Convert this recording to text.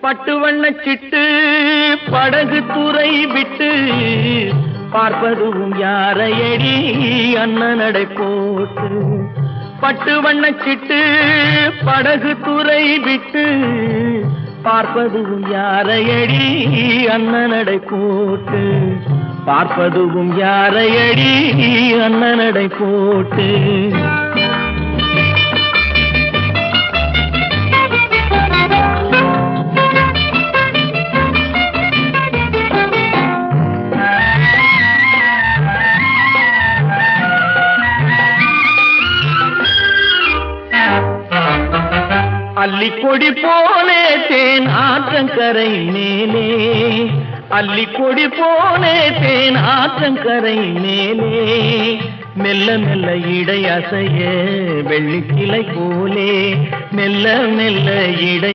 பட்டு வண்ணச் சிட்டு படகு துறை விட்டு பார்ப்பதும் யாரையடி அண்ணனடை போட்டு. பட்டு வண்ணச் சிட்டு படகு துறை விட்டு பார்ப்பதும் யாரையடி அண்ணனடை போட்டு. பார்ப்பதும் யாரையடி அண்ணனடை போட்டு. அல்லிக்கொடி போலே தேன் ஆற்றங்கரை மேலே. அல்லிக்கொடி போலே தேன் ஆற்றங்கரை மேலே. மெல்ல மெல்ல இடை அசைய வெள்ளிக்கிளை போலே. மெல்ல மெல்ல இடை